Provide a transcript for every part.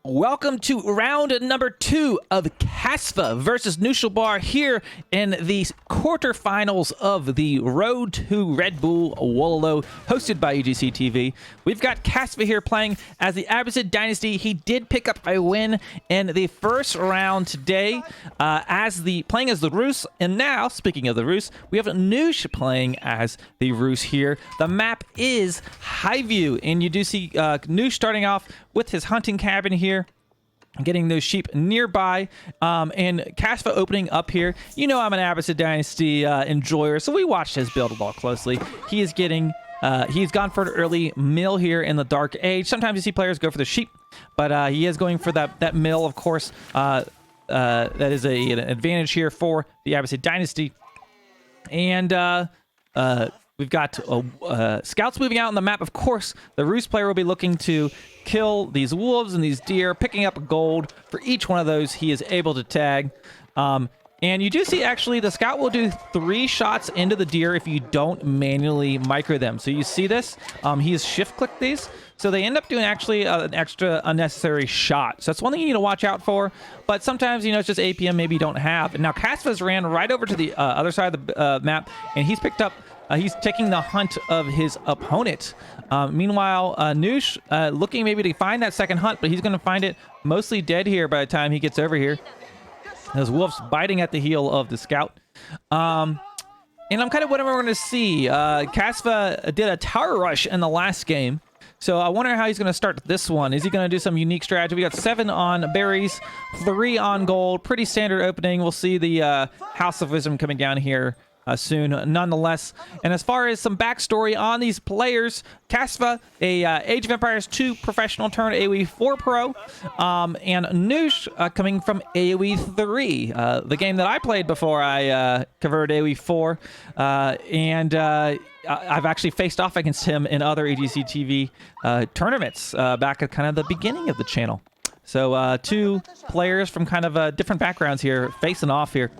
Welcome to round number 2 of Kasfa versus Knuschelbar here in the quarterfinals of the Road to Red Bull Wololo, hosted by UGC TV. We've got Kasfa here playing as the Abbasid Dynasty. He did pick up a win in the first round today, playing as the Rus. And now, speaking of the Rus, we have Knusch playing as the Rus here. The map is High View, and you do see Knusch starting off with his hunting cabin here, getting those sheep nearby, and Kasfa opening up here. You know I'm an Abbasid Dynasty enjoyer, so we watched his build a lot closely. He is getting, he's gone for an early mill here in the Dark Age. Sometimes you see players go for the sheep, but he is going for that mill, of course. That is an advantage here for the Abbasid Dynasty. And we've got scouts moving out on the map. Of course, the Rus player will be looking to kill these wolves and these deer, picking up gold for each one of those he is able to tag. And you do see, actually, the scout will do 3 shots into the deer if you don't manually micro them. So you see this? He's shift-clicked these. So they end up doing actually an extra unnecessary shot. So that's one thing you need to watch out for. But sometimes, you know, it's just APM maybe you don't have. And now Kasfa's ran right over to the other side of the map, and he's picked up he's taking the hunt of his opponent. Meanwhile, Knusch looking maybe to find that second hunt, but he's going to find it mostly dead here by the time he gets over here. Those wolves biting at the heel of the scout. And I'm kind of wondering what we're going to see. Kasfa did a tower rush in the last game, so I wonder how he's going to start this one. Is he going to do some unique strategy? We got 7 on berries, 3 on gold. Pretty standard opening. We'll see the House of Wisdom coming down here soon, nonetheless. And as far as some backstory on these players, Kasfa, a Age of Empires 2 professional turned AoE4 pro, and Knusch coming from AoE3, the game that I played before I converted AoE4, and I've actually faced off against him in other AGC TV tournaments back at kind of the beginning of the channel. So 2 players from kind of different backgrounds here facing off here.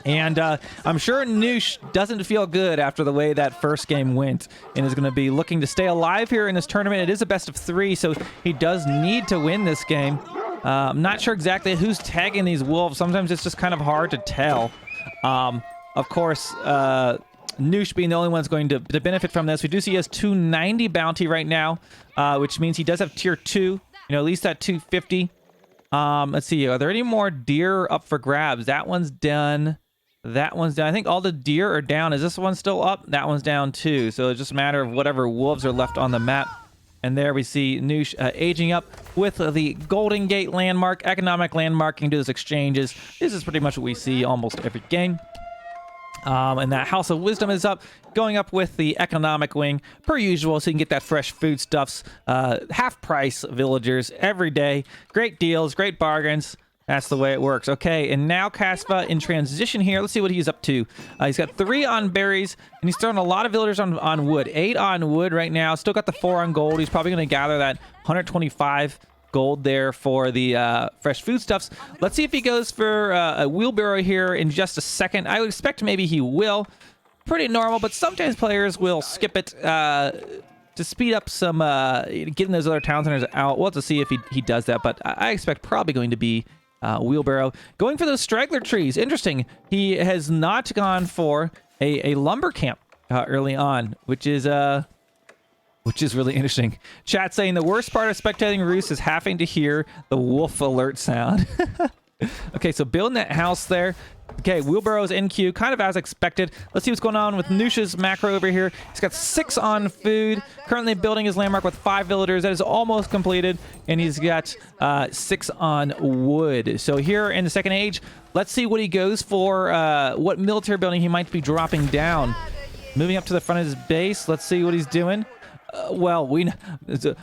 And I'm sure Knusch doesn't feel good after the way that first game went, and is going to be looking to stay alive here in this tournament. It is a best of 3, so he does need to win this game. I'm not sure exactly who's tagging these wolves. Sometimes it's just kind of hard to tell. Of course, Knusch being the only one that's going to benefit from this. We do see he has 290 bounty right now, which means he does have tier 2, you know, at least at 250. Let's see, are there any more deer up for grabs? That one's done. That one's down. I think all the deer are down. Is this one still up? That one's down too. So it's just a matter of whatever wolves are left on the map. And there we see Knusch aging up with the Golden Gate landmark, economic landmarking to those exchanges. This is pretty much what we see almost every game. And that House of Wisdom is up, going up with the economic wing per usual, so you can get that fresh foodstuffs, half price villagers every day. Great deals, great bargains. That's the way it works. Okay, and now Kasfa in transition here. Let's see what he's up to. He's got 3 on berries, and he's throwing a lot of villagers on wood. 8 on wood right now. Still got the 4 on gold. He's probably going to gather that 125 gold there for the fresh foodstuffs. Let's see if he goes for a wheelbarrow here in just a second. I would expect maybe he will. Pretty normal, but sometimes players will skip it to speed up some getting those other town centers out. We'll have to see if he does that, but I expect probably going to be wheelbarrow. Going for those straggler trees. Interesting. He has not gone for a lumber camp early on, which is really interesting. Chat saying the worst part of spectating Rus is having to hear the wolf alert sound. Okay, so building that house there. Okay, wheelbarrows in queue, kind of as expected. Let's see what's going on with Knusch's macro over here. He's got 6 on food. Currently building his landmark with 5 villagers. That is almost completed. And he's got 6 on wood. So here in the second age, let's see what he goes for. What military building he might be dropping down. Moving up to the front of his base. Let's see what he's doing. Well,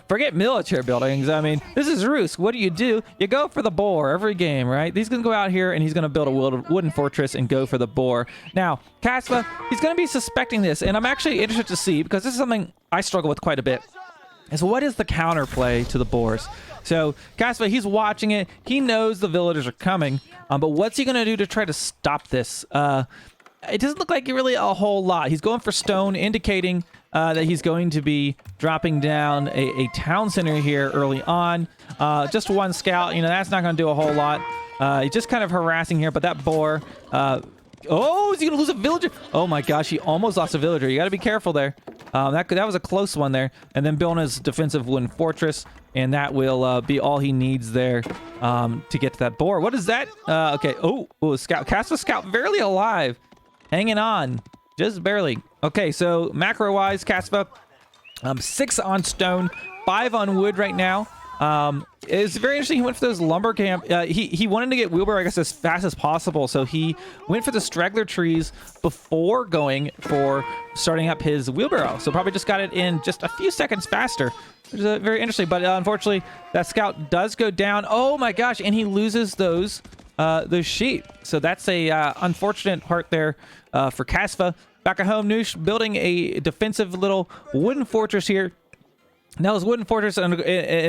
forget military buildings. I mean, this is Rus. What do? You go for the boar every game, right? He's going to go out here and he's going to build a wooden fortress and go for the boar. Now, Kasfa, he's going to be suspecting this, and I'm actually interested to see, because this is something I struggle with quite a bit, is what is the counterplay to the boars? So, Kasfa, he's watching it. He knows the villagers are coming, but what's he going to do to try to stop this? It doesn't look like really a whole lot. He's going for stone, indicating that he's going to be dropping down a town center here early on. Just one scout, you know, that's not going to do a whole lot. He's just kind of harassing here, but that boar... oh, is he going to lose a villager? Oh my gosh, he almost lost a villager. You got to be careful there. That was a close one there. And then building his defensive wooden fortress, and that will be all he needs there to get to that boar. What is that? Okay. Oh, scout. Caspa scout barely alive. Hanging on. Just barely. Okay, so macro-wise, Caspa, 6 on stone, 5 on wood right now. It's very interesting. He went for those lumber camp. He wanted to get wheelbarrow, I guess, as fast as possible. So he went for the straggler trees before going for starting up his wheelbarrow. So probably just got it in just a few seconds faster, which is very interesting. But unfortunately, that scout does go down. Oh my gosh! And he loses those sheep. So that's a unfortunate part there for Caspa. Back at home, Noosh building a defensive little wooden fortress here. Now, this wooden fortress, in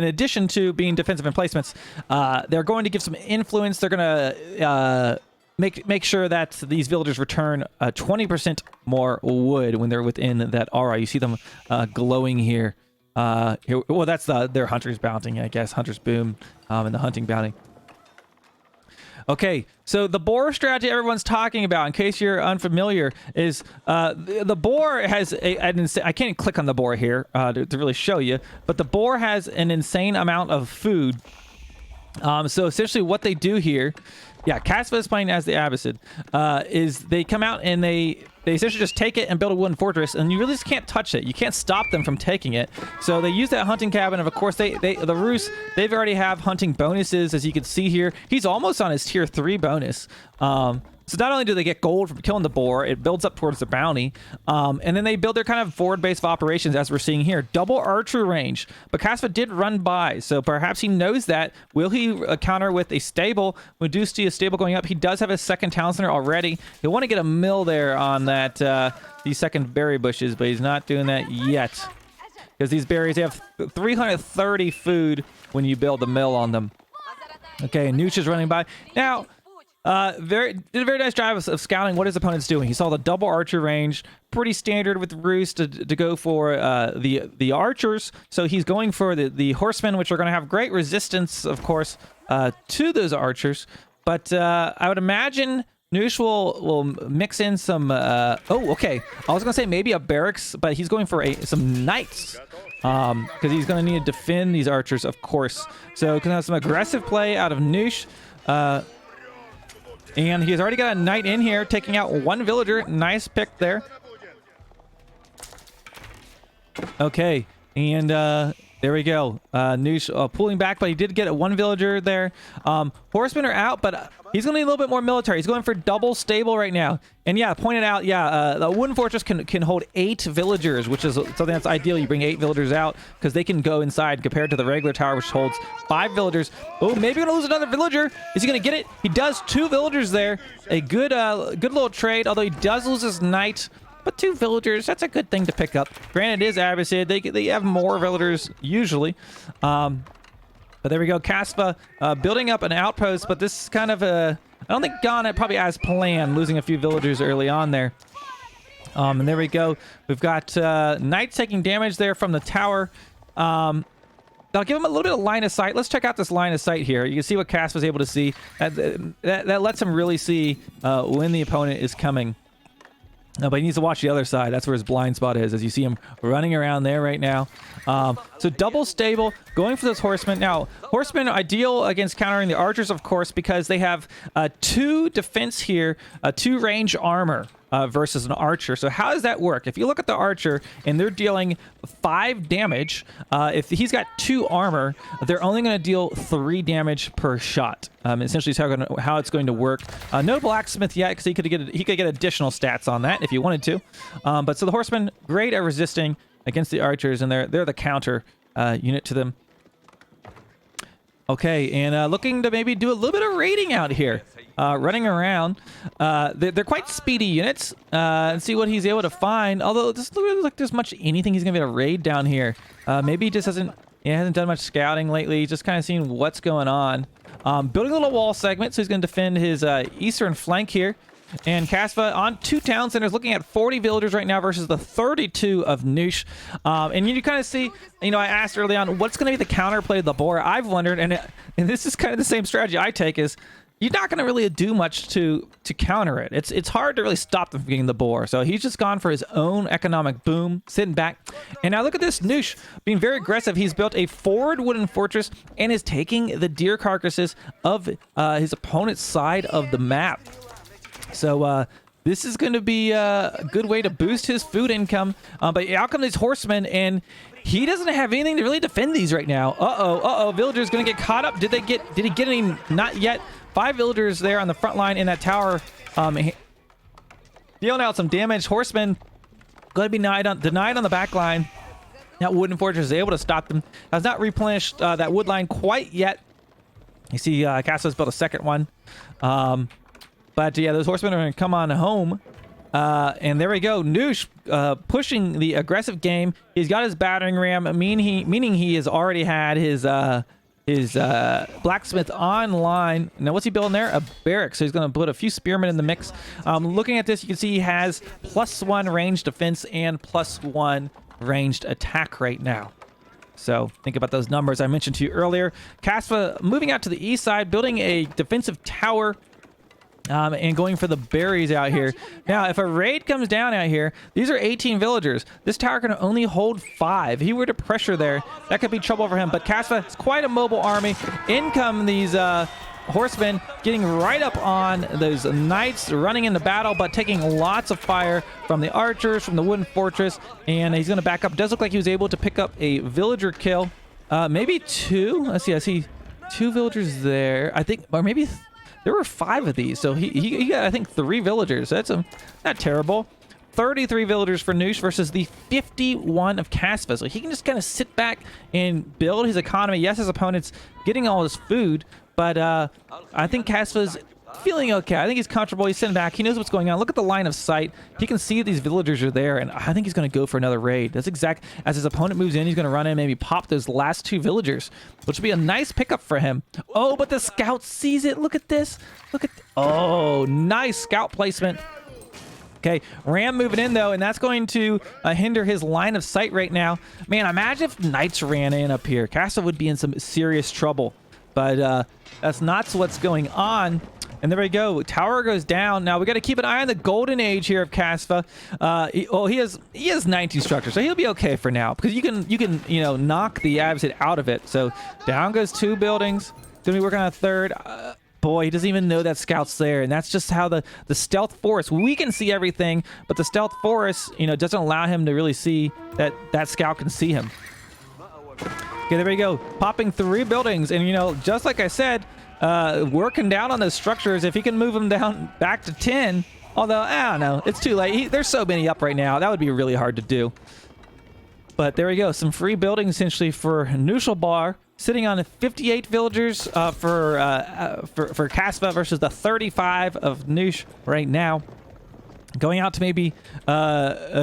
addition to being defensive emplacements, they're going to give some influence. They're going to make sure that these villagers return 20% more wood when they're within that aura. You see them glowing here. Well, that's their hunter's bounty, I guess. Hunter's boom and the hunting bounty. Okay, so the boar strategy everyone's talking about, in case you're unfamiliar, is the boar has I can't click on the boar here to really show you, but the boar has an insane amount of food. So essentially what they do here, yeah, Caspa is playing as the Abbasid, is they come out and they essentially just take it and build a wooden fortress, and you really just can't touch it. You can't stop them from taking it. So they use that hunting cabin, and of course the Roos, they've already have hunting bonuses, as you can see here. He's almost on his tier 3 bonus. So not only do they get gold from killing the boar, it builds up towards the bounty, and then they build their kind of forward base of operations, as we're seeing here. Double archer range, but Caspa did run by, so perhaps he knows that. Will he counter with a stable? We do see a stable going up. He does have a second town center already. He'll want to get a mill there on that these second berry bushes, but he's not doing that yet, because these berries, they have 330 food when you build a mill on them. Okay, Noosh is running by now. Did a very nice job of scouting what his opponent's doing. He saw the double archer range, pretty standard with Roos to go for the archers. So he's going for the horsemen, which are going to have great resistance, of course, to those archers. But I would imagine Noosh will mix in some... oh, okay. I was going to say maybe a barracks, but he's going for some knights. Because he's going to need to defend these archers, of course. So going to have some aggressive play out of Noosh. And he's already got a knight in here, taking out one villager. Nice pick there. Okay, and there we go. Noosh pulling back, but he did get one villager there. Horsemen are out, but he's going to need a little bit more military. He's going for double stable right now. And yeah, pointed out, yeah, the wooden fortress can hold 8 villagers, which is something that's ideal. You bring 8 villagers out because they can go inside compared to the regular tower, which holds 5 villagers. Oh, maybe going to lose another villager. Is he going to get it? He does. 2 villagers there. A good little trade, although he does lose his knight. But 2 villagers, that's a good thing to pick up. Granted, it is Abbasid. They have more villagers usually. But there we go. Caspa building up an outpost, but this is kind of a... I don't think gone it probably as planned, losing a few villagers early on there. And there we go. We've got knights taking damage there from the tower. I'll give him a little bit of line of sight. Let's check out this line of sight here. You can see what Caspa was able to see. That lets him really see when the opponent is coming. No, but he needs to watch the other side. That's where his blind spot is, as you see him running around there right now. So double stable, going for those horsemen. Now, horsemen are ideal against countering the archers, of course, because they have 2 defense here, 2 range armor versus an archer. So how does that work? If you look at the archer and they're dealing 5 damage, if he's got 2 armor, they're only going to deal 3 damage per shot. Essentially, is how it's going to work. No blacksmith yet, because he could get additional stats on that if you wanted to. But so the horsemen, great at resisting against the archers, and they're the counter unit to them. Okay, and looking to maybe do a little bit of raiding out here. Running around. They're quite speedy units. And see what he's able to find. Although it doesn't look like there's much anything he's going to be able to raid down here. Maybe he just hasn't done much scouting lately. He's just kind of seeing what's going on. Building a little wall segment, so he's going to defend his eastern flank here. And Kasva on 2 town centers, looking at 40 villagers right now versus the 32 of Knusch. And you kind of see, you know, I asked early on, what's going to be the counterplay of the Boar? I've wondered, and this is kind of the same strategy I take, is you're not going to really do much to counter it. It's hard to really stop them from getting the Boar. So he's just gone for his own economic boom, sitting back. And now look at this, Knusch being very aggressive. He's built a forward wooden fortress and is taking the deer carcasses of his opponent's side of the map. So this is going to be a good way to boost his food income. But out come these horsemen, and he doesn't have anything to really defend these right now. Villager's going to get caught up. Did he get any? Not yet. 5 villagers there on the front line in that tower, dealing out some damage. Horsemen going to be denied on the back line. That wooden fortress is able to stop them. Has not replenished that wood line quite yet. You see Kasva's built a second one. But yeah, those horsemen are going to come on home. And there we go. Knusch pushing the aggressive game. He's got his battering ram, meaning he has already had his blacksmith online. Now, what's he building there? A barrack. So he's going to put a few spearmen in the mix. Looking at this, you can see he has +1 ranged defense and +1 ranged attack right now. So think about those numbers I mentioned to you earlier. Kasva moving out to the east side, building a defensive tower. And going for the berries out here. Now, if a raid comes down out here, these are 18 villagers. This tower can only hold 5. If he were to pressure there, that could be trouble for him. But Kasva is quite a mobile army. In come these horsemen, getting right up on those knights, running into battle, but taking lots of fire from the archers, from the wooden fortress. And he's going to back up. Does look like he was able to pick up a villager kill. Maybe 2. Let's see. I see 2 villagers there. I think, or maybe... There were 5 of these, so he got, I think, 3 villagers. That's not terrible. 33 villagers for Knusch versus the 51 of Kasva. So he can just kind of sit back and build his economy. Yes, his opponent's getting all his food, but I think Kasva's feeling okay. I think he's comfortable. He's sitting back. He knows what's going on. Look at the line of sight. He can see these villagers are there, and I think he's going to go for another raid. That's exact. As his opponent moves in, he's going to run in, maybe pop those last 2 villagers, which would be a nice pickup for him. Oh, but the scout sees it. Look at this. Oh, nice scout placement. Okay, Ram moving in, though, and that's going to hinder his line of sight right now. Man, imagine if Knights ran in up here. Kasva would be in some serious trouble, but that's not what's going on. And there we go. Tower goes down. Now we got to keep an eye on the golden age here of Kasva. He has 19 structures, so he'll be okay for now because you can knock the Abbasid out of it. So down goes 2 buildings. Gonna be working on a 3rd. Boy, he doesn't even know that scout's there, and that's just how the stealth forest. We can see everything, but the stealth forest, doesn't allow him to really see that scout can see him. Okay, there we go. Popping 3 buildings, and just like I said. Working down on those structures. If he can move them down back to 10, although I don't know, it's too late. There's so many up right now. That would be really hard to do. But there we go. Some free buildings essentially for Knuschelbar, sitting on 58 villagers for Kasva versus the 35 of Knusch right now. Going out to maybe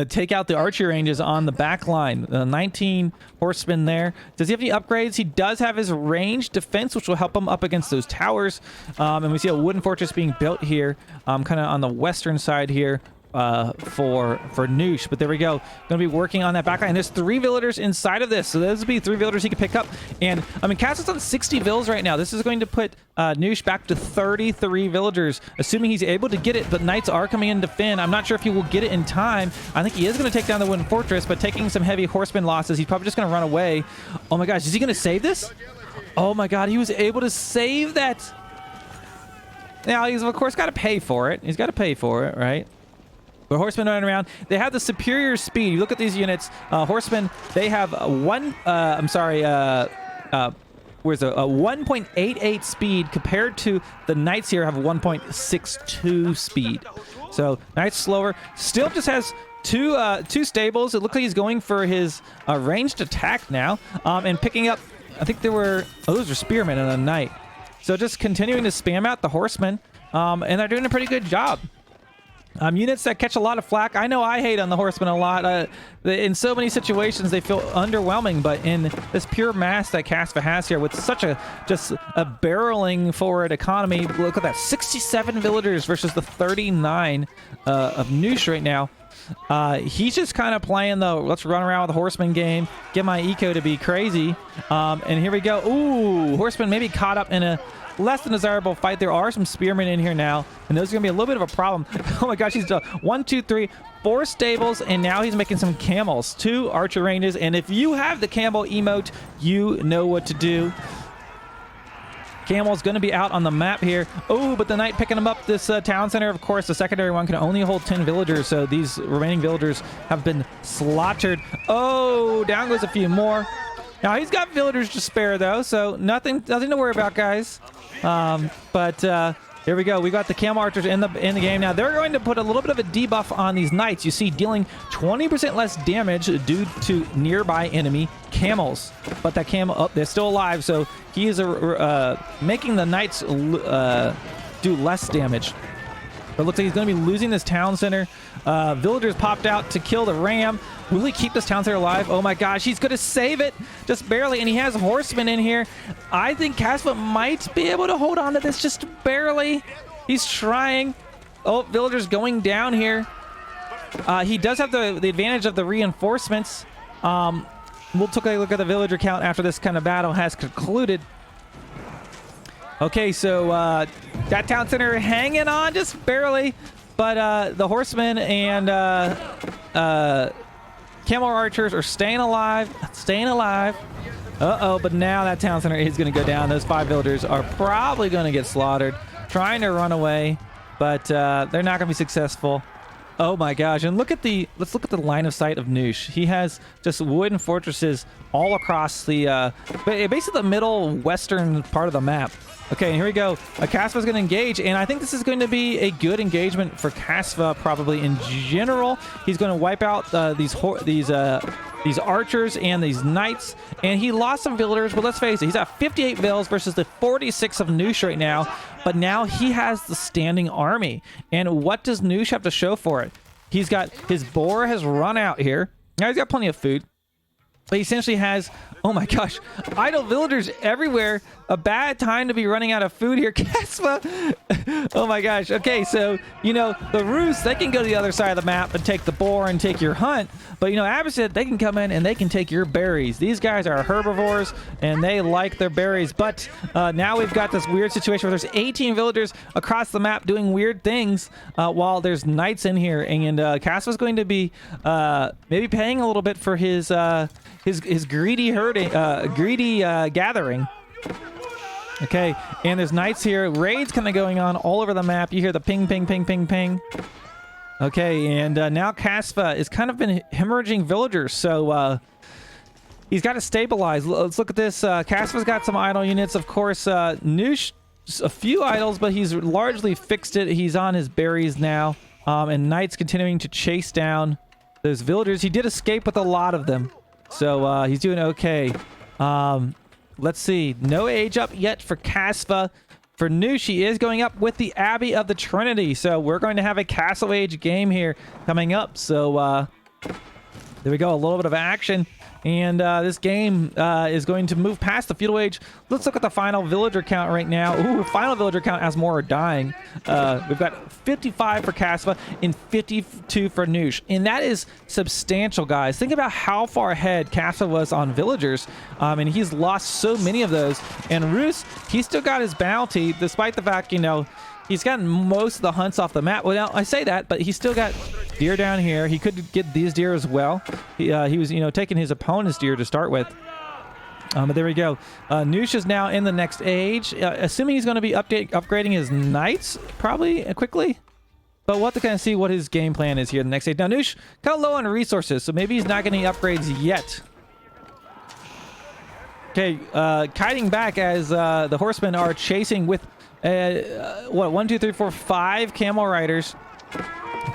take out the archery ranges on the back line. 19 horsemen there. Does he have any upgrades? He does have his ranged defense, which will help him up against those towers. And we see a wooden fortress being built here, kind of on the western side here. For Knusch, but there we go. Going to be working on that backline. There's 3 villagers inside of this, so those would be 3 villagers he could pick up. And I mean, Kasva's on 60 vills right now. This is going to put Knusch back to 33 villagers, assuming he's able to get it. But Knights are coming in to defend. I'm not sure if he will get it in time. I think he is going to take down the wooden fortress, but taking some heavy horseman losses, he's probably just going to run away. Oh my gosh, is he going to save this? Oh my god, he was able to save that. Now he's of course got to pay for it. He's got to pay for it, right? But horsemen running around, they have the superior speed. You look at these units, horsemen, they have a 1.88 speed compared to the knights here have 1.62 speed. So knights slower. Still just has two stables. It looks like he's going for his ranged attack now, and picking up. I think there were those are spearmen and a knight. So just continuing to spam out the horsemen, and they're doing a pretty good job. Units that catch a lot of flack. I know I hate on the horsemen a lot. In so many situations, they feel underwhelming, but in this pure mass that Casva has here, with such a barreling forward economy, look at that, 67 villagers versus the 39 of Knusch right now. He's just kind of playing the let's run around with the horseman game, get my eco to be crazy. And here we go. Ooh, horseman maybe caught up in a less than desirable fight. There are some spearmen in here now, and those are gonna be a little bit of a problem. Oh my gosh, he's done 1, 2, 3, 4 stables, and now he's making some camels, 2 archer ranges. And if you have the camel emote, you know what to do. Camel's going to be out on the map here. Oh, but the knight picking him up this town center. Of course, the secondary one can only hold 10 villagers, so these remaining villagers have been slaughtered. Oh, down goes a few more. Now, he's got villagers to spare, though, so nothing to worry about, guys. Here we go. We got the camel archers in the game now. They're going to put a little bit of a debuff on these knights. You see, dealing 20% less damage due to nearby enemy camels. But that camel, oh, they're still alive, so he is making the knights do less damage. But it looks like he's going to be losing this town center. Villagers popped out to kill the ram. Will he keep this town center alive? Oh my gosh, he's going to save it just barely, and he has horsemen in here. I think Casva might be able to hold on to this just barely. He's trying. Oh, villagers going down here. He does have the advantage of the reinforcements. We'll take a look at the villager count after this kind of battle has concluded. Okay, so that town center hanging on just barely, but the horsemen and camel archers are staying alive. Uh-oh, but now that town center is going to go down. Those 5 villagers are probably going to get slaughtered, trying to run away, but they're not going to be successful. Oh my gosh, and let's look at the line of sight of Knusch. He has just wooden fortresses all across the, basically the middle western part of the map. Okay, and here we go. Casva's going to engage, and I think this is going to be a good engagement for Casva probably in general. He's going to wipe out these archers and these knights, and he lost some villagers, but let's face it, he's at 58 vills versus the 46 of Knusch right now, but now he has the standing army. And what does Knusch have to show for it? He's got his boar has run out here. Now he's got plenty of food, but he essentially has, oh my gosh, idle villagers everywhere. A bad time to be running out of food here, Casva. Oh my gosh. Okay, so, you know, the Rus, they can go to the other side of the map and take the boar and take your hunt. But, you know, Abbasid, they can come in and they can take your berries. These guys are herbivores, and they like their berries. But now we've got this weird situation where there's 18 villagers across the map doing weird things while there's knights in here. And Casva's going to be maybe paying a little bit for his greedy gathering. Okay, and there's knights here. Raids kind of going on all over the map. You hear the ping, ping, ping, ping, ping. Okay, and now Casva has kind of been hemorrhaging villagers, so he's got to stabilize. Let's look at this. Casva's got some idle units. Of course, Knusch, a few idols, but he's largely fixed it. He's on his berries now, and Knight's continuing to chase down those villagers. He did escape with a lot of them, so he's doing okay. Let's see. No age up yet for Casva. For Knusch, he is going up with the Abbey of the Trinity. So we're going to have a Castle Age game here coming up. So there we go. A little bit of action. And this game is going to move past the Feudal Age. Let's look at the final villager count right now. Ooh, final villager count as more are dying. We've got 55 for Casva and 52 for Knusch. And that is substantial, guys. Think about how far ahead Casva was on villagers. And he's lost so many of those. And Rus, he's still got his bounty, despite the fact, you know, he's gotten most of the hunts off the map. Well, now, I say that, but he's still got deer down here. He could get these deer as well. He was, you know, taking his opponent's deer to start with. But there we go. Knusch is now in the next age. Assuming he's going to be upgrading his knights probably quickly. But we'll have to kind of see what his game plan is here in the next age. Now, Knusch kind of low on resources, so maybe he's not getting upgrades yet. Okay, kiting back as the horsemen are chasing with 1, 2, 3, 4, 5 camel riders.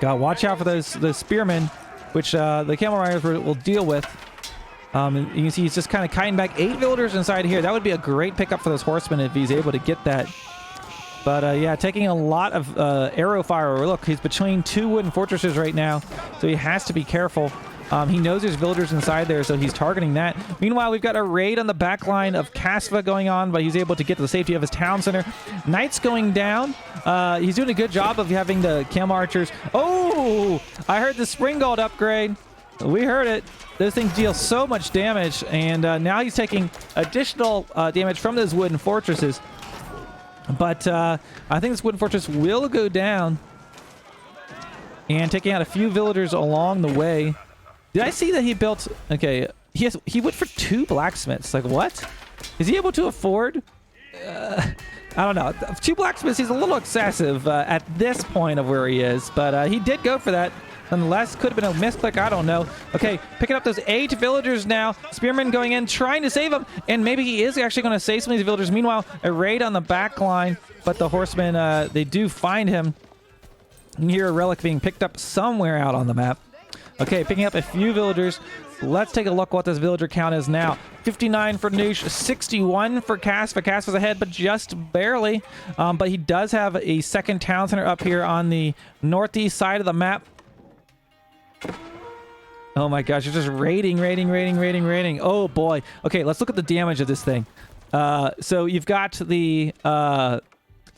Gotta watch out for those spearmen, which the camel riders will deal with. And you can see he's just kind of kiting back 8 villagers inside here. That would be a great pickup for those horsemen if he's able to get that. But yeah, taking a lot of arrow fire. Look, he's between 2 wooden fortresses right now, so he has to be careful. He knows there's villagers inside there, so he's targeting that. Meanwhile, we've got a raid on the back line of Casva going on, but he's able to get to the safety of his town center. Knight's going down. He's doing a good job of having the cam archers. Oh, I heard the Springald upgrade. We heard it. Those things deal so much damage, and now he's taking additional damage from those wooden fortresses. But I think this wooden fortress will go down, and taking out a few villagers along the way. Did I see that he built... Okay, he went for 2 blacksmiths. Like, what? Is he able to afford... I don't know. 2 blacksmiths, he's a little excessive at this point of where he is. But he did go for that. Nonetheless, could have been a misclick. I don't know. Okay, picking up those 8 villagers now. Spearman going in, trying to save them. And maybe he is actually going to save some of these villagers. Meanwhile, a raid on the back line. But the horsemen, they do find him. You hear a relic being picked up somewhere out on the map. Okay, picking up a few villagers. Let's take a look what this villager count is now. 59 for Knusch, 61 for Casva. Casva's ahead, but just barely. But he does have a second town center up here on the northeast side of the map. Oh my gosh, you're just raiding. Oh boy. Okay, let's look at the damage of this thing. So you've got the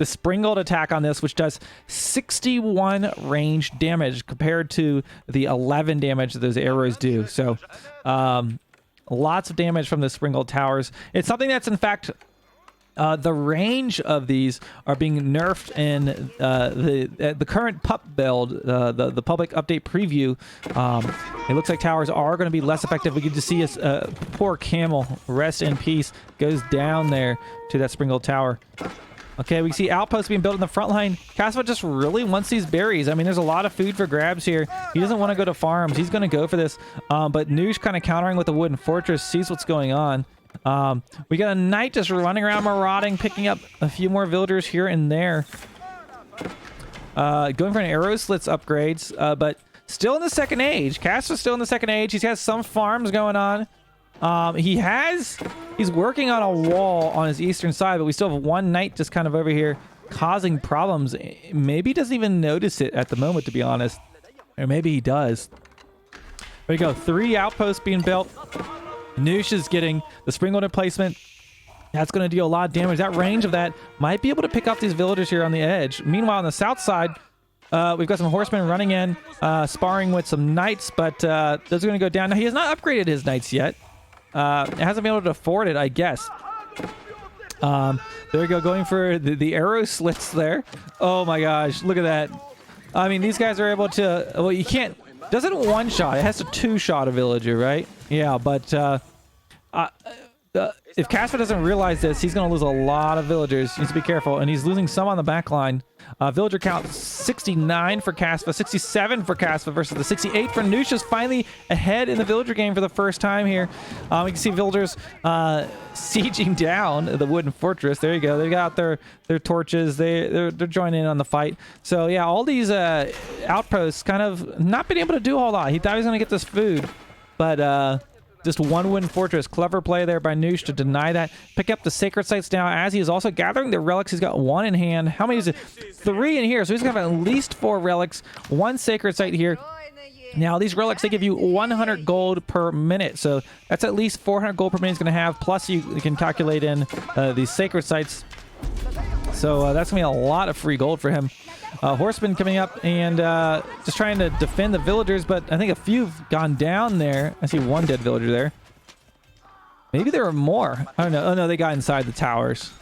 Springald attack on this, which does 61 range damage compared to the 11 damage that those arrows do. So lots of damage from the Springald towers. It's something that's, in fact, the range of these are being nerfed in the current pup build, the public update preview. It looks like towers are going to be less effective. We can just see a poor camel, rest in peace, goes down there to that Springald tower. Okay, we see outposts being built in the front line. Casva just really wants these berries. I mean, there's a lot of food for grabs here. He doesn't want to go to farms. He's going to go for this. But Knusch kind of countering with the wooden fortress, sees what's going on. We got a knight just running around marauding, picking up a few more villagers here and there. Going for an arrow slits upgrades, but still in the second age. Casva's still in the second age. He has some farms going on. He's working on a wall on his eastern side, but we still have one knight just kind of over here causing problems. Maybe he doesn't even notice it at the moment, to be honest. Or maybe he does. There you go. 3 outposts being built. Knusch is getting the Springald replacement. That's going to deal a lot of damage. That range of that might be able to pick off these villagers here on the edge. Meanwhile, on the south side, we've got some horsemen running in, sparring with some knights, but those are going to go down. Now, he has not upgraded his knights yet. Hasn't been able to afford it, I guess. There we go, going for the arrow slits there. Oh my gosh, look at that. I mean, these guys are able to... Well, you can't... Doesn't one-shot. It has to two-shot a villager, right? Yeah, but if Casva doesn't realize this, he's going to lose a lot of villagers. He needs to be careful, and he's losing some on the back line. Villager count 69 for Casva, 67 for Casva versus the 68 for Knusch. Is finally ahead in the villager game for the first time here. We can see villagers sieging down the wooden fortress. There you go. They got their torches. They're joining in on the fight. So yeah, all these outposts kind of not been able to do a whole lot. He thought he was going to get this food, but just one wooden fortress. Clever play there by Knusch to deny that. Pick up the sacred sites now as he is also gathering the relics. He's got 1 in hand. How many is it? 3 in here. So he's going to have at least 4 relics. 1 sacred site here. Now, these relics, they give you 100 gold per minute. So that's at least 400 gold per minute he's going to have. Plus, you can calculate in these sacred sites. So that's going to be a lot of free gold for him. Horsemen coming up and just trying to defend the villagers, but I think a few have gone down there. I see 1 dead villager there. Maybe there were more. I don't know. Oh, no, they got inside the towers.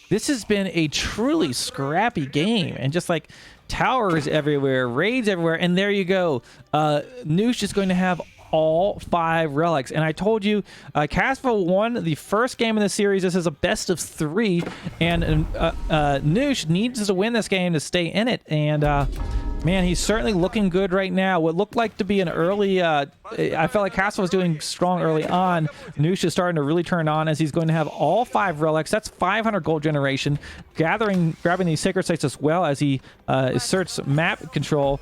This has been a truly scrappy game, and just like towers everywhere, raids everywhere, and there you go. Knusch is going to have all 5 relics. And I told you, Casva won the first game in the series. This is a best of 3, and Knusch needs to win this game to stay in it. And man, he's certainly looking good right now. What looked like to be an early... I felt like Casva was doing strong early on. Knusch is starting to really turn on as he's going to have all 5 relics. That's 500 gold generation. Grabbing these sacred sites as well as he asserts map control.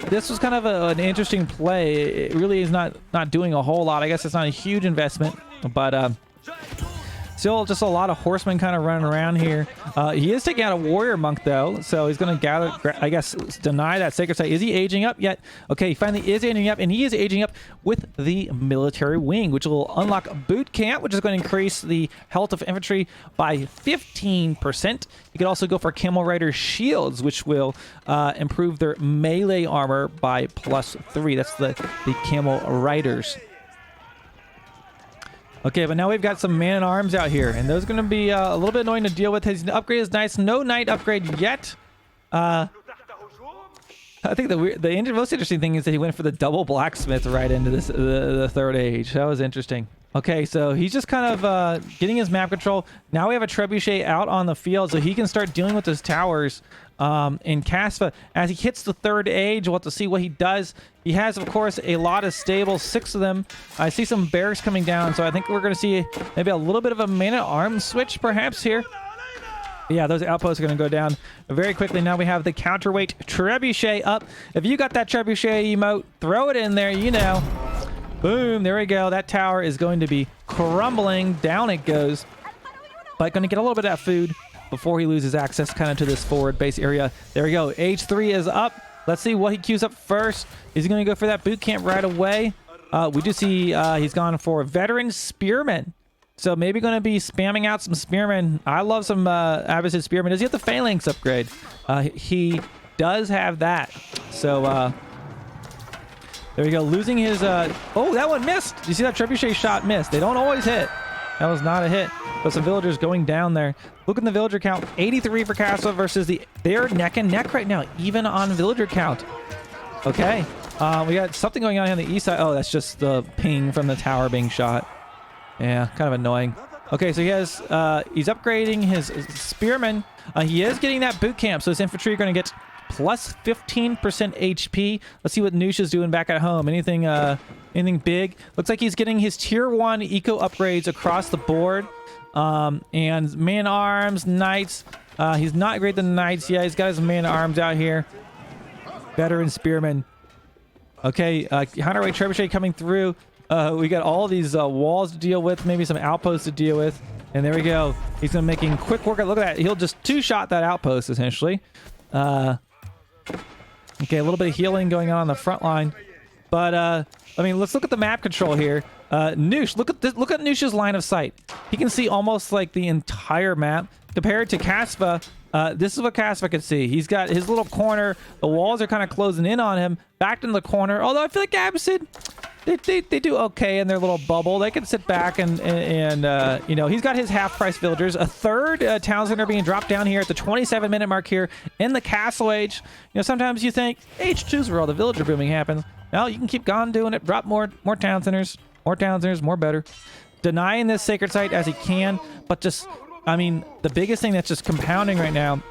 This was kind of an interesting play. It really is not doing a whole lot. I guess it's not a huge investment, but Still just a lot of horsemen kind of running around here. He is taking out a warrior monk, though, so he's going to gather, I guess, deny that sacred site. Is he aging up yet? Okay, he finally is aging up, and he is aging up with the military wing, which will unlock boot camp, which is going to increase the health of infantry by 15%. You could also go for camel rider shields, which will improve their melee armor by +3. That's the camel riders. Okay, but now we've got some man-at-arms out here, and those are going to be a little bit annoying to deal with. His upgrade is nice. No knight upgrade yet. I think the most interesting thing is that he went for the double blacksmith right into this the third age. That was interesting. Okay, so he's just kind of getting his map control. Now we have a trebuchet out on the field, so he can start dealing with his towers in Casva. As he hits the third age, we'll have to see what he does. He has, of course, a lot of stables, 6 of them. I see some barracks coming down, so I think we're going to see maybe a little bit of a man-at-arms switch, perhaps, here. Yeah, those outposts are going to go down very quickly. Now we have the counterweight trebuchet up. If you got that trebuchet emote, throw it in there, you know. Boom, there we go. That tower is going to be crumbling. Down it goes. But going to get a little bit of that food before he loses access kind of to this forward base area. There we go. Age 3 is up. Let's see what he queues up first. Is he going to go for that boot camp right away? We do see he's gone for veteran spearmen. So maybe going to be spamming out some spearmen. I love some Abbasid spearmen. Does he have the phalanx upgrade? He does have that. So there we go. Losing his... oh, that one missed. You see that trebuchet shot missed. They don't always hit. That was not a hit. But some villagers going down there. Look at the villager count. 83 for Castle versus they're neck and neck right now, even on villager count. Okay. We got something going on the east side. Oh, that's just the ping from the tower being shot. Yeah, kind of annoying. Okay, so he has... he's upgrading his spearmen. He is getting that boot camp, so his infantry are going to get plus 15% HP. Let's see what Knusch is doing back at home. Anything big? Looks like he's getting his tier 1 eco upgrades across the board. And man-arms, knights. He's not great than knights. Yeah, he's got his man-arms out here. Veteran spearmen. Okay, counterweight trebuchet coming through. We got all these walls to deal with, maybe some outposts to deal with. And there we go. He's going to making quick work. Look at that. He'll just two-shot that outpost, essentially. Okay, a little bit of healing going on the front line. But, I mean, let's look at the map control here. Knusch, look at Knusch's line of sight. He can see almost like the entire map. Compared to Casva, this is what Casva can see. He's got his little corner. The walls are kind of closing in on him. Back in the corner. Although I feel like Abbasid, they do okay in their little bubble. They can sit back and you know, he's got his half-price villagers. A third town center being dropped down here at the 27-minute mark here in the castle age. You know, sometimes you think age 2 is where all the villager booming happens. No, you can keep on doing it. Drop more town centers. More town centers, more better. Denying this sacred site as he can, but just, I mean, the biggest thing that's just compounding right now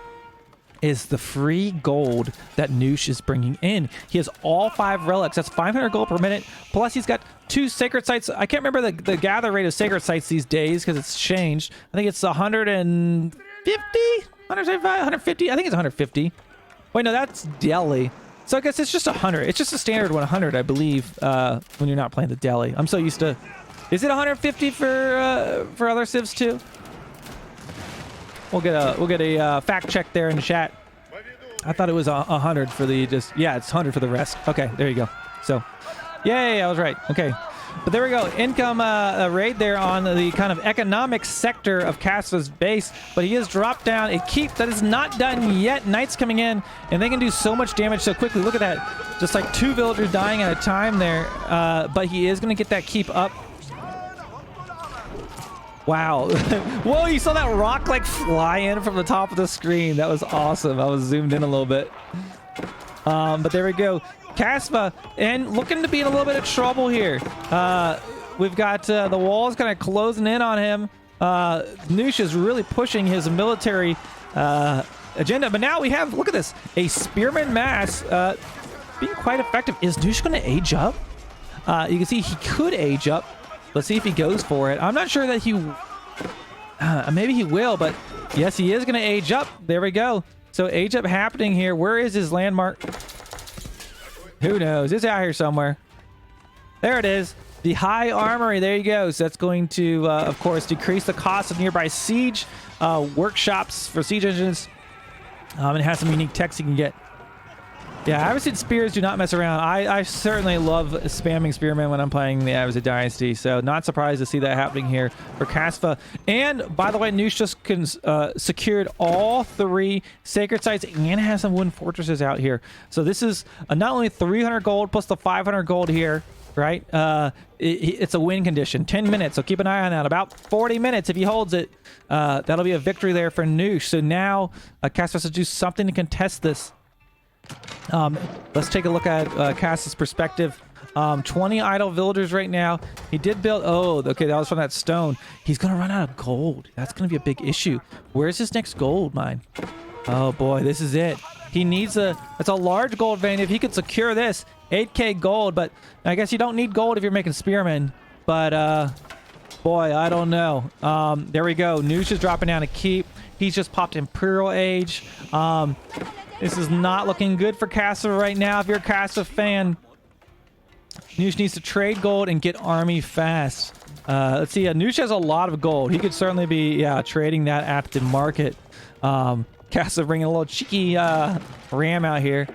is the free gold that Knusch is bringing in. He has all 5 relics. That's 500 gold per minute. Plus, he's got 2 sacred sites. I can't remember the gather rate of sacred sites these days because it's changed. I think it's 150, 175, 150. I think it's 150. Wait, no, that's Delhi. So I guess it's just 100. It's just a standard 100, I believe, when you're not playing the Delhi. I'm so used to... Is it 150 for other civs too? We'll get a fact check there in the chat. I thought it was 100 for the just... Yeah, it's 100 for the rest. Okay, there you go. So, yay, I was right. Okay. But there we go. Income raid there on the kind of economic sector of Casva's base. But he has dropped down a keep that is not done yet. Knights coming in, and they can do so much damage so quickly. Look at that. Just like 2 villagers dying at a time there. But he is going to get that keep up. Wow. Whoa, you saw that rock like fly in from the top of the screen. That was awesome. I was zoomed in a little bit. But there we go. Casva, and looking to be in a little bit of trouble here. We've got the walls kind of closing in on him. Knusch is really pushing his military agenda. But now we have, look at this, a spearman mass being quite effective. Is Knusch going to age up? You can see he could age up. Let's see if he goes for it. I'm not sure that he... maybe he will, but yes, he is going to age up. There we go. So age up happening here. Where is his landmark? Who knows? It's out here somewhere. There it is. The high armory, there you go. So that's going to, of course, decrease the cost of nearby siege workshops for siege engines. It has some unique techs you can get. Yeah, Abbasid spears do not mess around. I certainly love spamming spearmen when I'm playing the Abbasid Dynasty, so not surprised to see that happening here for Kasva. And by the way, Knusch just secured all 3 sacred sites and has some wooden fortresses out here. So this is not only 300 gold plus the 500 gold here, right? It's a win condition. 10 minutes, so keep an eye on that. About 40 minutes if he holds it. That'll be a victory there for Knusch. So now Kasva has to do something to contest this. Let's take a look at Cass's perspective. 20 idle villagers right now. He did build... Oh, okay, that was from that stone. He's going to run out of gold. That's going to be a big issue. Where's his next gold mine? Oh, boy, this is it. He needs a... It's a large gold vein. If he could secure this, 8k gold, but I guess you don't need gold if you're making spearmen. But, boy, I don't know. There we go. Knusch is dropping down a keep. He's just popped Imperial Age. This is not looking good for Kasva right now. If you're a Kasva fan, Knusch needs to trade gold and get army fast. Let's see. Knusch has a lot of gold. He could certainly be trading that at the market. Kasva bringing a little cheeky ram out here.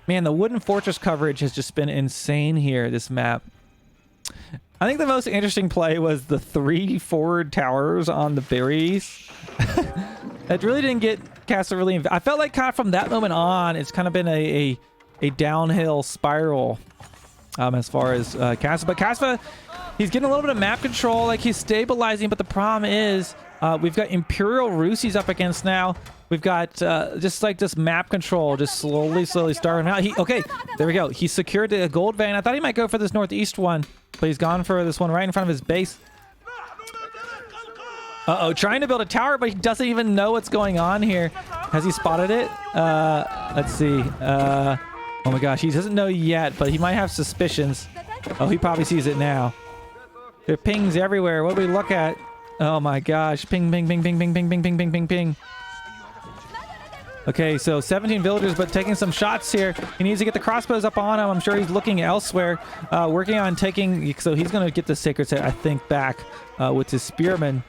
Man, the wooden fortress coverage has just been insane here, this map. I think the most interesting play was the 3 forward towers on the berries. That really didn't get Kasva really... I felt like kind of from that moment on, it's kind of been a downhill spiral as far as Kasva. But Kasva, he's getting a little bit of map control, like he's stabilizing, but the problem is we've got Imperial Rusies up against now. We've got just like this map control, just slowly starting out. Okay, there we go. He secured a gold vein. I thought he might go for this northeast one, but he's gone for this one right in front of his base. Uh-oh, trying to build a tower, but he doesn't even know what's going on here. Has he spotted it? Let's see. Oh my gosh, he doesn't know yet, but he might have suspicions. Oh, he probably sees it now. There are pings everywhere. What do we look at? Oh my gosh. Ping, ping, ping, ping, ping, ping, ping, ping, ping, ping, ping. Okay, so 17 villagers, but taking some shots here. He needs to get the crossbows up on him. I'm sure he's looking elsewhere. Working on taking... So he's going to get the sacred set, I think, back with his spearmen.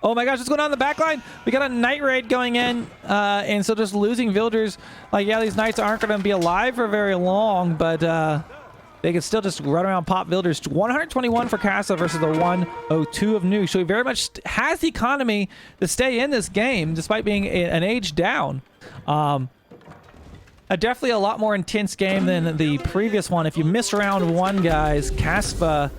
Oh my gosh, what's going on in the back line? We got a night raid going in, and so just losing villagers. Like, yeah, these knights aren't going to be alive for very long, but they can still just run around, pop villagers. 121 for Kasva versus the 102 of Knusch. So he very much has the economy to stay in this game, despite being an age down. Definitely a lot more intense game than the previous one. If you miss round 1, guys, Kasva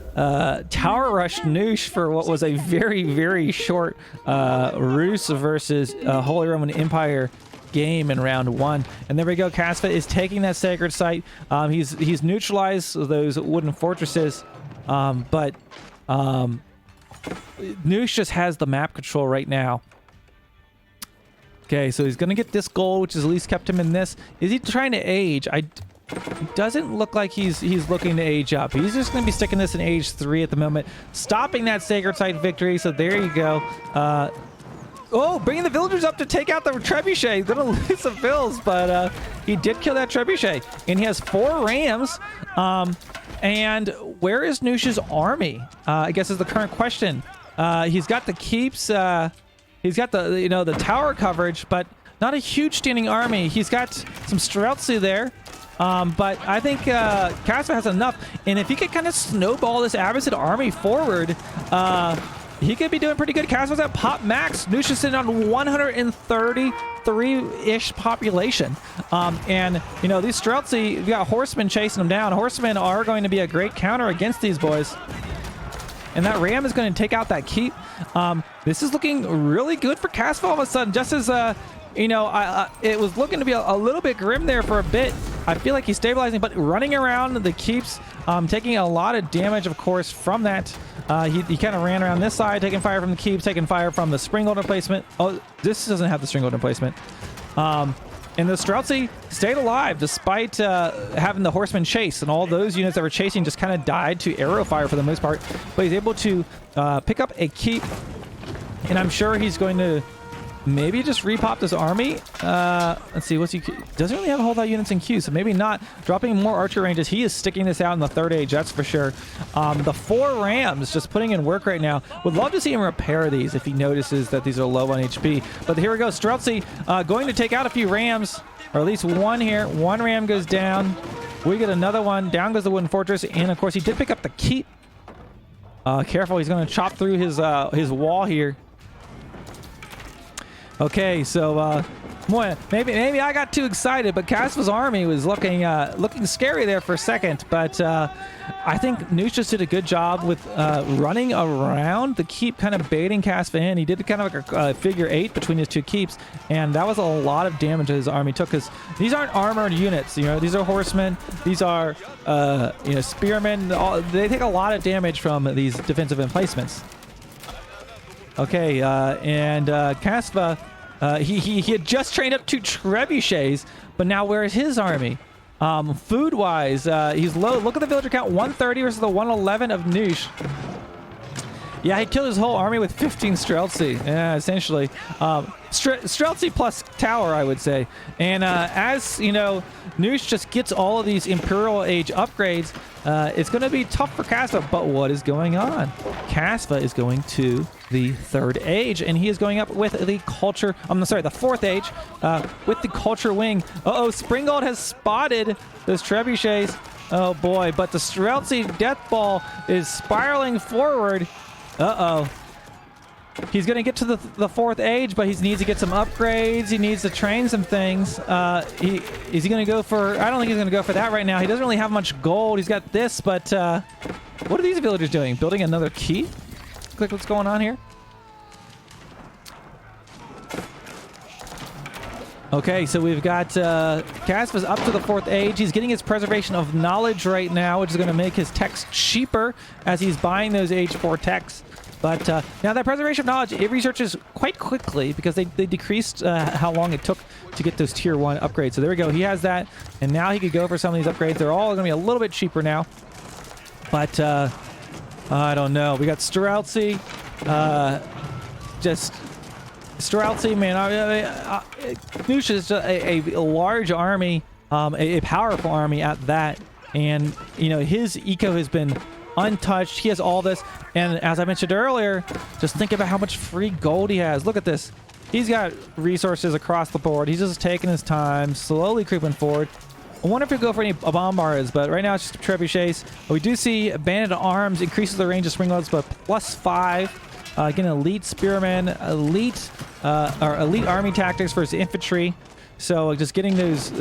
tower rushed Knusch for what was a very, very short Rus versus Holy Roman Empire game in round 1. And there we go. Kasva is taking that sacred site. He's neutralized those wooden fortresses, but Knusch just has the map control right now. Okay, so he's gonna get this gold, which has at least kept him in this. Is he trying to age? It doesn't look like he's looking to age up. He's just gonna be sticking this in age 3 at the moment, stopping that sacred site victory. So there you go. Oh, bringing the villagers up to take out the trebuchet. He's gonna lose some vills, but he did kill that trebuchet, and he has 4 rams. And where is Knusch's army? I guess is the current question. He's got the keeps. He's got the, the tower coverage, but not a huge standing army. He's got some Streltsy there, but I think Kasva has enough. And if he could kind of snowball this Abbasid army forward, he could be doing pretty good. Kasva's at pop max. Knusch is sitting on 133-ish population. And, these Streltsy, we got horsemen chasing them down. Horsemen are going to be a great counter against these boys. And that ram is going to take out that keep. This is looking really good for Kasva all of a sudden. Just as, it was looking to be a little bit grim there for a bit. I feel like he's stabilizing, but running around the keeps, taking a lot of damage, of course, from that. He kind of ran around this side, taking fire from the keeps, taking fire from the Springald emplacement. Oh, this doesn't have the Springald emplacement. And the Streltsy stayed alive despite having the horsemen chase, and all those units that were chasing just kind of died to arrow fire for the most part. But he's able to pick up a keep, and I'm sure he's going to maybe just repop this army. Let's see, doesn't really have a whole lot of units in queue, so maybe not. Dropping more archer ranges. He is sticking this out in the third age, that's for sure. The 4 rams just putting in work right now. Would love to see him repair these if he notices that these are low on HP. But here we go, Streltsy going to take out a few rams, or at least one here. One ram goes down. We get another one. Down goes the wooden fortress, and of course he did pick up the keep. Careful, he's going to chop through his wall here. Okay, so boy, maybe I got too excited, but Casva's army was looking scary there for a second. But I think Knusch just did a good job with running around the keep, kind of baiting Casva in. He did kind of like a figure 8 between his 2 keeps, and that was a lot of damage that his army took. Because these aren't armored units, you know. These are horsemen. These are spearmen. They take a lot of damage from these defensive emplacements. Okay, and Casva, he had just trained up 2 trebuchets, but now where is his army? Food-wise, he's low. Look at the villager count, 130 versus the 111 of Knusch. Yeah, he killed his whole army with 15 Streltsy, yeah, essentially. Streltsy plus tower, I would say. And as, you know, Knusch just gets all of these Imperial Age upgrades, it's going to be tough for Casva. But what is going on? Casva is going to the 3rd age, and he is going up with the culture. I'm sorry, the 4th age with the culture wing. Uh-oh, Springald has spotted those trebuchets. Oh boy, but the Streltsy death ball is spiraling forward. Uh-oh. He's going to get to the 4th age, but he needs to get some upgrades. He needs to train some things. Is he going to go for... I don't think he's going to go for that right now. He doesn't really have much gold. He's got this, but... what are these villagers doing? Building another key? Look like what's going on here. Okay, so we've got Casva's up to the 4th age. He's getting his preservation of knowledge right now, which is going to make his techs cheaper as he's buying those age 4 techs. But now that preservation of knowledge, it researches quite quickly because they decreased how long it took to get those tier 1 upgrades. So there we go. He has that, and now he could go for some of these upgrades. They're all going to be a little bit cheaper now. But I don't know. We got Streltsy. Just Streltsy, man. Knusch is a large army, a powerful army at that. And, you know, his eco has been untouched. He has all this. And as I mentioned earlier, just think about how much free gold he has. Look at this. He's got resources across the board. He's just taking his time, slowly creeping forward. I wonder if he'll go for any bombars, but right now it's just trebuchets. We do see Bandit of Arms increases the range of Springloads, but +5. Again, elite spearmen, elite army tactics for his infantry. So just getting those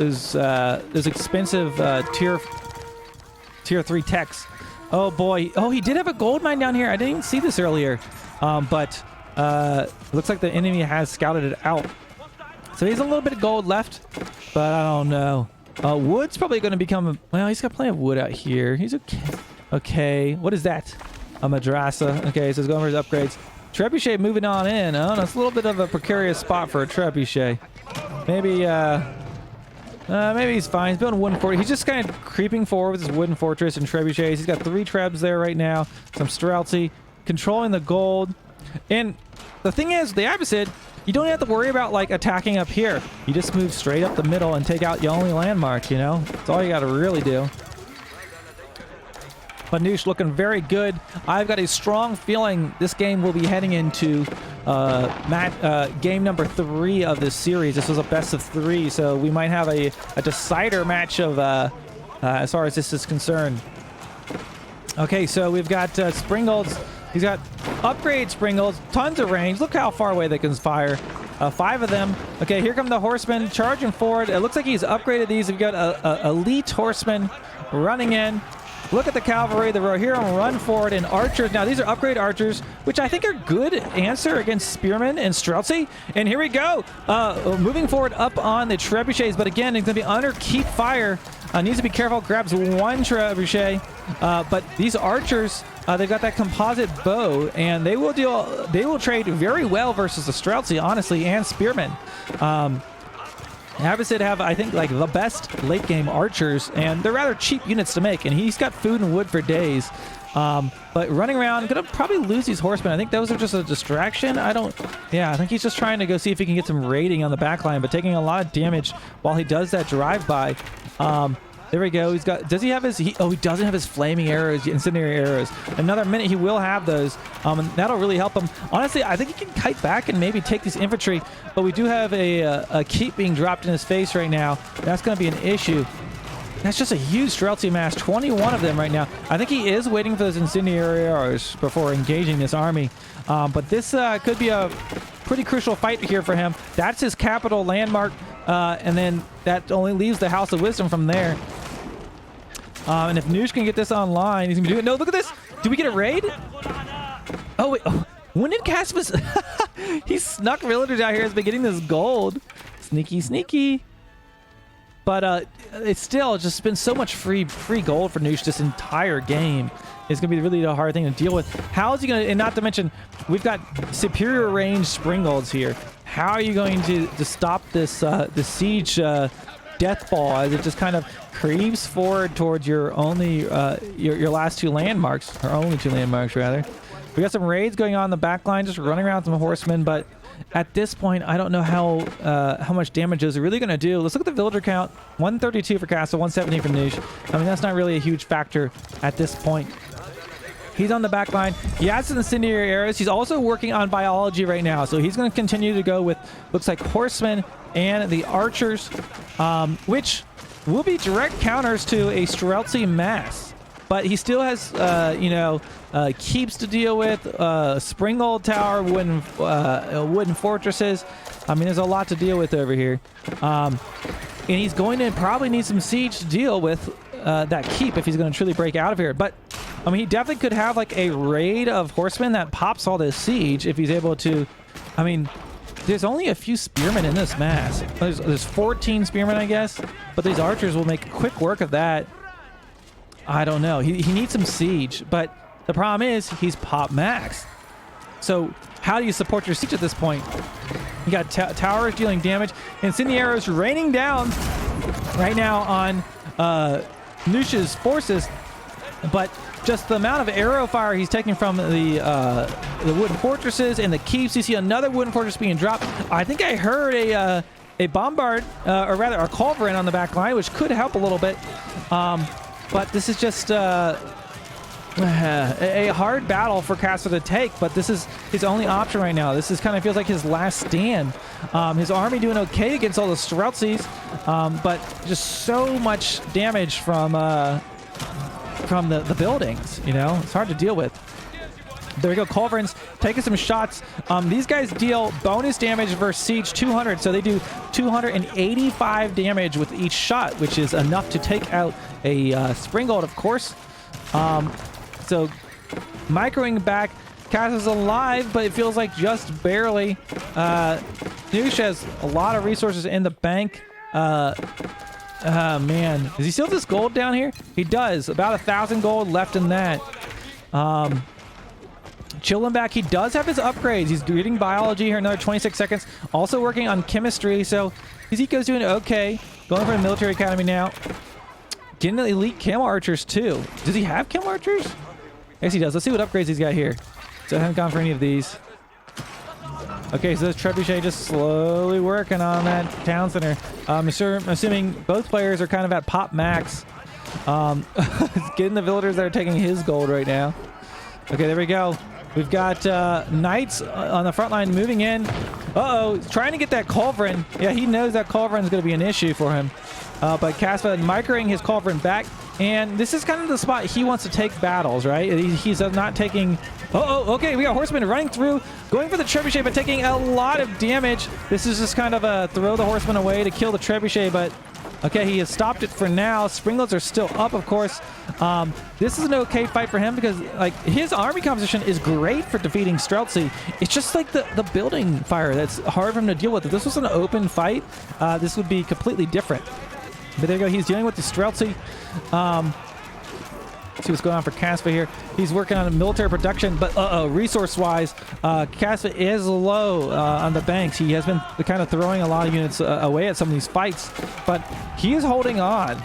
expensive tier 3 techs. Oh boy! Oh, he did have a gold mine down here. I didn't even see this earlier, but looks like the enemy has scouted it out. So he's a little bit of gold left, but I don't know. Wood's probably going to become... Well, he's got plenty of wood out here. He's okay. Okay, what is that? A madrasa. Okay, so he's going for his upgrades. Trebuchet moving on in. Oh, no, it's a little bit of a precarious spot for a trebuchet. Maybe he's fine. He's building a wooden fortress. He's just kind of creeping forward with his wooden fortress and trebuchets. He's got 3 trebs there right now. Some Streltsy. Controlling the gold. And the thing is, the Abbasid, you don't have to worry about, like, attacking up here. You just move straight up the middle and take out your only landmark, you know? That's all you got to really do. But Knusch looking very good. I've got a strong feeling this game will be heading into game number 3 of this series. This was a best of 3, so we might have a decider match of as far as this is concerned. Okay, so we've got Springolds. He's got upgrade Springolds, tons of range. Look how far away they can fire. 5 of them. Okay, here come the horsemen charging forward. It looks like he's upgraded these. We've got a elite horsemen running in. Look at the cavalry, the Rohirrim run forward, and archers. Now, these are upgrade archers, which I think are good answer against spearmen and Streltsy. And here we go. Moving forward up on the trebuchets, but again, it's going to be under keep fire. Needs to be careful. Grabs 1 trebuchet. But these archers, they've got that composite bow, and they will trade very well versus the Streltsy, honestly, and spearmen. Abbasid have, I think, like the best late game archers, and they're rather cheap units to make, and he's got food and wood for days. But running around, gonna probably lose these horsemen. I think those are just a distraction. Yeah, I think he's just trying to go see if he can get some raiding on the back line, but taking a lot of damage while he does that drive-by. There we go. Does he have his... he doesn't have his flaming arrows, incendiary arrows. Another minute, he will have those. And that'll really help him. Honestly, I think he can kite back and maybe take these infantry, but we do have a keep being dropped in his face right now. That's going to be an issue. That's just a huge Streltsy mass, 21 of them right now. I think he is waiting for those incendiary arrows before engaging this army. But this could be a pretty crucial fight here for him. That's his capital landmark, and then that only leaves the House of Wisdom from there. And if Knusch can get this online, he's going to be doing it. No, look at this. Did we get a raid? Oh, wait. Oh, when did Caspus... he snuck villagers out here. Has been getting this gold. Sneaky, sneaky. But it's still just been so much free gold for Knusch this entire game. It's going to be really a hard thing to deal with. How is he going to... And not to mention, we've got superior range Springalds here. How are you going to stop this the siege death ball as it just kind of creeps forward towards your only your last two landmarks, or only two landmarks rather. We got some raids going on in the back line, just running around some horsemen, but at this point I don't know how much damage those are really going to do. Let's look at the villager count. 132 for Castle, 170 for Knusch. I mean, that's not really a huge factor at this point. He's on the back line. He has some incendiary arrows. He's also working on biology right now, so he's going to continue to go with, looks like, horsemen and the archers, which will be direct counters to a Streltsy mass. But he still has, keeps to deal with, Springald Tower, wooden fortresses. I mean, there's a lot to deal with over here. And he's going to probably need some siege to deal with that keep if he's going to truly break out of here. But I mean, he definitely could have like a raid of horsemen that pops all this siege if he's able to. I mean, there's only a few spearmen in this mass. There's 14 spearmen, I guess, but these archers will make quick work of that. I don't know. He needs some siege, but the problem is he's pop max. So how do you support your siege at this point? You got towers dealing damage, incendiaries raining down right now on Knusch's forces, but just the amount of arrow fire he's taking from the wooden fortresses and the keeps. You see another wooden fortress being dropped. I think I heard a bombard, or rather a culverin on the back line, which could help a little bit. But this is just a hard battle for Castle to take, but this is his only option right now. This is kind of feels like his last stand. His army doing okay against all the Streltsies, but just so much damage from the buildings, you know? It's hard to deal with. There we go, culverins taking some shots. These guys deal bonus damage versus siege 200, so they do 285 damage with each shot, which is enough to take out a Springald, of course. So microing back, Cass is alive, but it feels like just barely. Knusch has a lot of resources in the bank. Man, does he still have this gold down here? He does. About 1,000 gold left in that. Chilling back. He does have his upgrades. He's reading biology here, another 26 seconds. Also working on chemistry, so his eco's doing okay. Going for the military academy now. Getting the elite camel archers too. Does he have camel archers? Yes, he does. Let's see what upgrades he's got here. So I haven't gone for any of these. Okay, so this trebuchet just slowly working on that town center. I'm assuming both players are kind of at pop max. Getting the villagers that are taking his gold right now. Okay, there we go. We've got knights on the front line moving in. Uh-oh, trying to get that culverin. Yeah, he knows that culverin is going to be an issue for him. But Caspa microing his culverin back. And this is kind of the spot he wants to take battles, right? He's not taking... Oh, okay, we got horsemen running through, going for the trebuchet, but taking a lot of damage. This is just kind of a throw the horsemen away to kill the trebuchet, but... Okay, he has stopped it for now. Springalds are still up, of course. This is an okay fight for him because, like, his army composition is great for defeating Streltsy. It's just like the building fire that's hard for him to deal with. If this was an open fight, this would be completely different. But there you go. He's dealing with the Streltsy. See what's going on for Caspa here. He's working on military production, but resource-wise, Caspa is low on the banks. He has been kind of throwing a lot of units away at some of these fights, but he is holding on.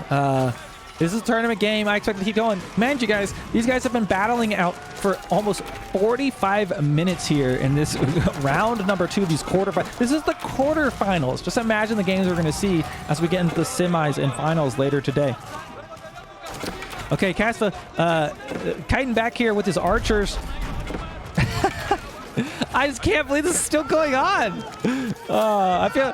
This is a tournament game. I expect to keep going. Man, you guys, these guys have been battling out for almost 45 minutes here in this round number 2 of these quarterfinals. This is the quarterfinals. Just imagine the games we're going to see as we get into the semis and finals later today. Okay, Kasva kiting back here with his archers. I just can't believe this is still going on. I feel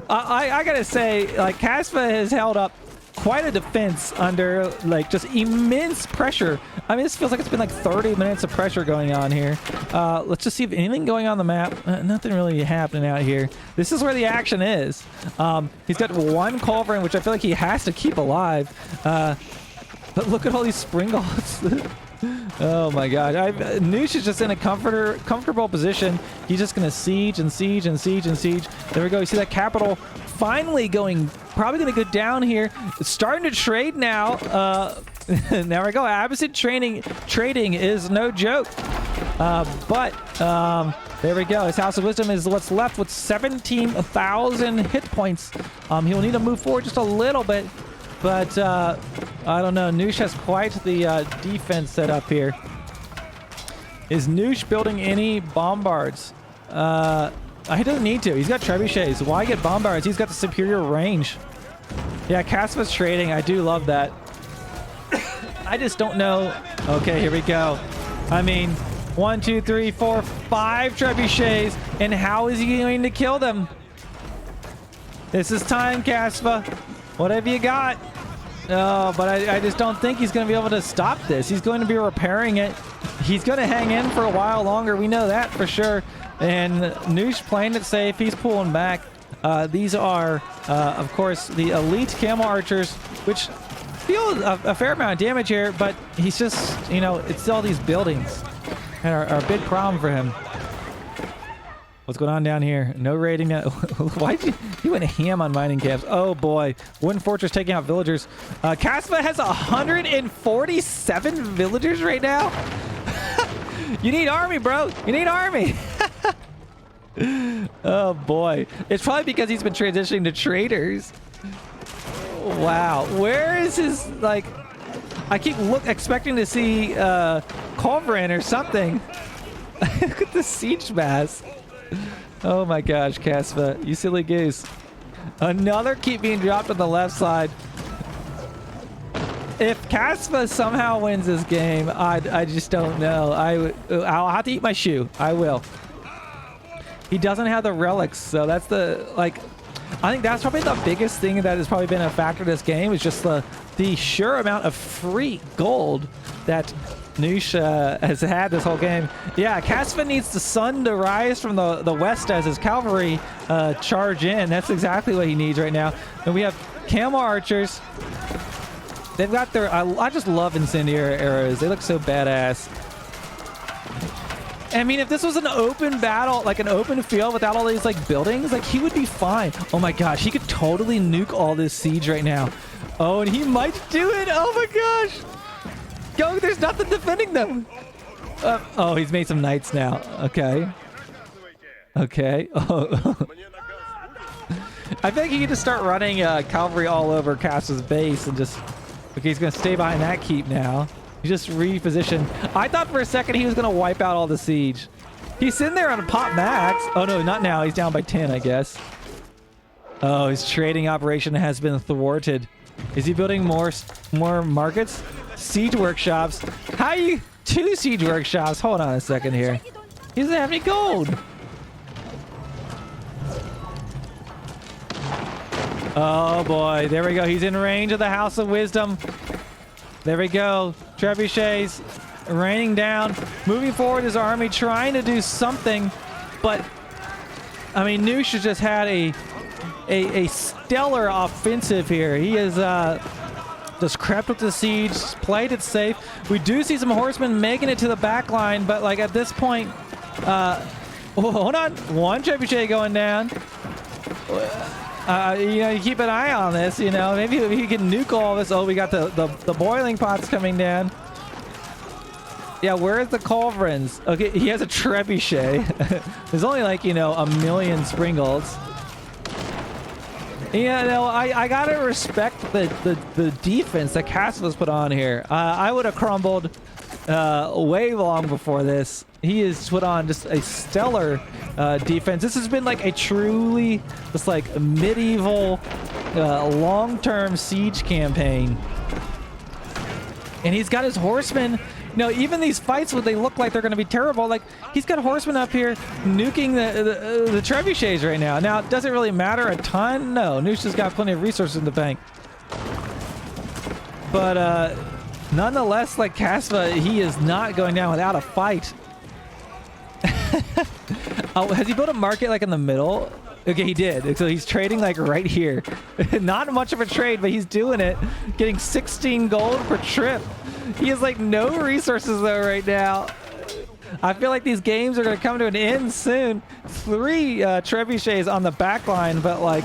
I gotta say, like, Kasva has held up quite a defense under like just immense pressure. I mean, this feels like it's been like 30 minutes of pressure going on here. Let's just see if anything going on the map. Nothing really happening out here. This is where the action is. He's got one culverin, which I feel like he has to keep alive. But look at all these Springles. Oh my god. Noosh is just in a comfortable position. He's just going to siege and siege and siege and siege. There we go. You see that capital finally going, probably going to go down here. It's starting to trade now. There we go. Abbasid trading is no joke. There we go. His House of Wisdom is what's left with 17,000 hit points. He'll need to move forward just a little bit. But I don't know. Noosh has quite the defense set up here. Is Noosh building any bombards? He doesn't need to. He's got trebuchets. Why get bombards? He's got the superior range. Yeah, Kasva's trading. I do love that. I just don't know. Okay, here we go. I mean, 1, 2, 3, 4, 5 trebuchets. And how is he going to kill them? This is time, Kasva. Whatever you got. Oh, but I just don't think he's going to be able to stop this. He's going to be repairing it. He's going to hang in for a while longer. We know that for sure. And Noosh playing it safe. He's pulling back. These are, of course, the elite camel archers, which feel a fair amount of damage here, but he's just, you know, it's all these buildings that are a big problem for him. What's going on down here? No raiding. Why did he went ham on mining camps? Oh boy. Wooden Fortress taking out villagers. Kasva has 147 villagers right now. You need army, bro. You need army. Oh boy. It's probably because he's been transitioning to traders. Wow. Where is his, like, I keep expecting to see Culverin or something. Look at the siege mass. Oh my gosh, Kasva, you silly goose. Another keep being dropped on the left side. If Kasva somehow wins this game, I just don't know. I'll have to eat my shoe. I will. He doesn't have the relics, so that's the, like, I think that's probably the biggest thing that has probably been a factor in this game, is just the sheer amount of free gold that Noosh has had this whole game. Yeah, Kasva needs the sun to rise from the west as his cavalry charge in. That's exactly what he needs right now. And we have camel archers. They've got their... I just love incendiary arrows. They look so badass. I mean, if this was an open battle, like an open field without all these like buildings, like he would be fine. Oh my gosh, he could totally nuke all this siege right now. Oh, and he might do it. Oh my gosh. Go, there's nothing defending them. Oh, he's made some knights now. Okay. Okay. Oh. I think he can just start running cavalry all over Kasva's base and just... Okay, he's going to stay behind that keep now. He just repositioned. I thought for a second he was going to wipe out all the siege. He's sitting there on a pop max. Oh, no, not now. He's down by 10, I guess. Oh, his trading operation has been thwarted. Is he building more markets? Siege workshops. How you... 2 siege workshops? Hold on a second here. He doesn't have any gold. Oh boy, there we go. He's in range of the House of Wisdom. There we go. Trebuchets raining down, moving forward his army, trying to do something. But I mean, Noosh has just had a stellar offensive here. He is just crept with the siege, played it safe. We do see some horsemen making it to the back line, but like at this point, oh, hold on, 1 trebuchet going down. You know, you keep an eye on this, you know, maybe he can nuke all this. Oh, we got the boiling pots coming down. Yeah, where's the culverins? Okay, he has a trebuchet. There's only like, you know, 1 million Springles. Yeah, no, I gotta respect the defense that Casva's put on here. I would have crumbled way long before this. He has put on just a stellar defense. This has been like a truly just like medieval long-term siege campaign. And he's got his horsemen. You know, even these fights where they look like they're going to be terrible, like he's got horsemen up here nuking the trebuchets right now. Now, does it really matter a ton? No, Knusch has got plenty of resources in the bank. But nonetheless, like Casva, he is not going down without a fight. Oh, has he built a market like in the middle? Okay, he did. So he's trading like right here. Not much of a trade, but he's doing it. Getting 16 gold per trip. He has like no resources though right now. I feel like these games are going to come to an end soon. 3 trebuchets on the back line, but like,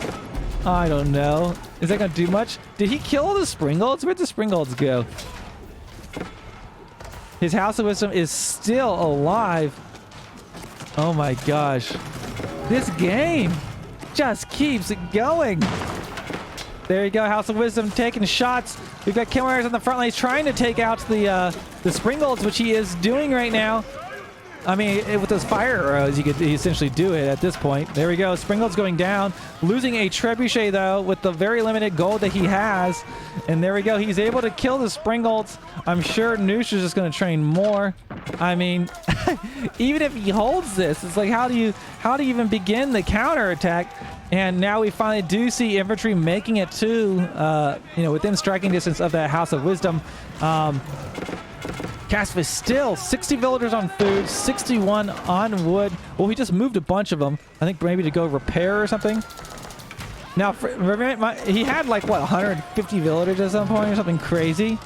I don't know. Is that going to do much? Did he kill the Springolds? Where'd the Springolds go? His House of Wisdom is still alive. Oh my gosh. This game just keeps going. There you go, House of Wisdom taking shots. We've got Killers on the front line. He's trying to take out the Springolds, which he is doing right now. I mean, with those fire arrows, you could essentially do it at this point. There we go. Springolds going down. Losing a trebuchet, though, with the very limited gold that he has. And there we go. He's able to kill the Springolds. I'm sure Knusch is just going to train more. I mean, even if he holds this, it's like, how do you even begin the counterattack? And now we finally do see infantry making it to, within striking distance of that House of Wisdom. Casva is still 60 villagers on food, 61 on wood. Well, he just moved a bunch of them. I think maybe to go repair or something. Now, he had like, what, 150 villagers at some point or something crazy.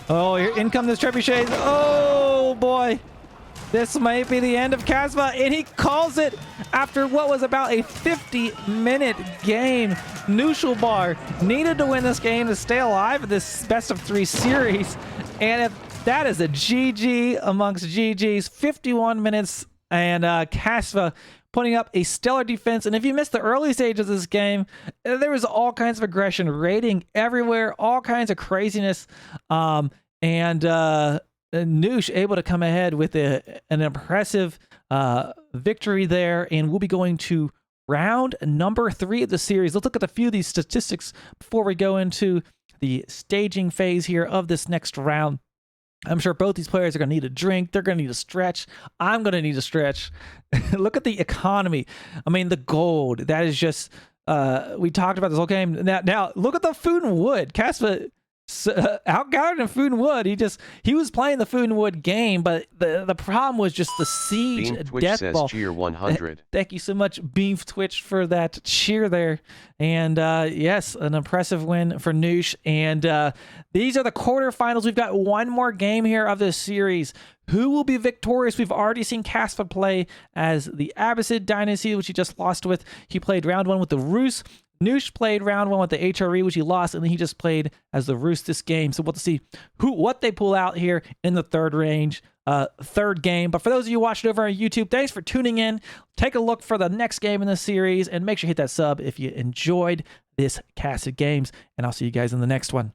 Oh, here in come this trebuchet. Oh, boy. This might be the end of Casva, and he calls it after what was about a 50-minute game. Knuschelbar needed to win this game to stay alive in this best-of-3 series, and if that is a GG amongst GGs. 51 minutes, and Casva putting up a stellar defense. And if you missed the early stages of this game, there was all kinds of aggression, raiding everywhere, all kinds of craziness, Knusch able to come ahead with an impressive victory there, and we'll be going to round number 3 of the series. Let's look at a few of these statistics before we go into the staging phase here of this next round. I'm sure both these players are going to need a drink. They're going to need a stretch. I'm going to need a stretch. Look at the economy. I mean, the gold. That is just... we talked about this whole game. Now look at the food and wood. Casva outguarded in food and wood. He was playing the food and wood game, but the problem was just the siege death ball. Cheer 100. Thank you so much, Beef Twitch, for that cheer there. And yes, an impressive win for Knusch. And these are the quarterfinals. We've got one more game here of this series. Who will be victorious? We've already seen Casva play as the Abbasid Dynasty, which he just lost with. He played round 1 with the Rus. Knusch played round 1 with the HRE, which he lost, and then he just played as the Rus this game. So we'll have to see what they pull out here in the third game. But for those of you watching over on YouTube, thanks for tuning in. Take a look for the next game in the series, and make sure you hit that sub if you enjoyed this cast of games, and I'll see you guys in the next one.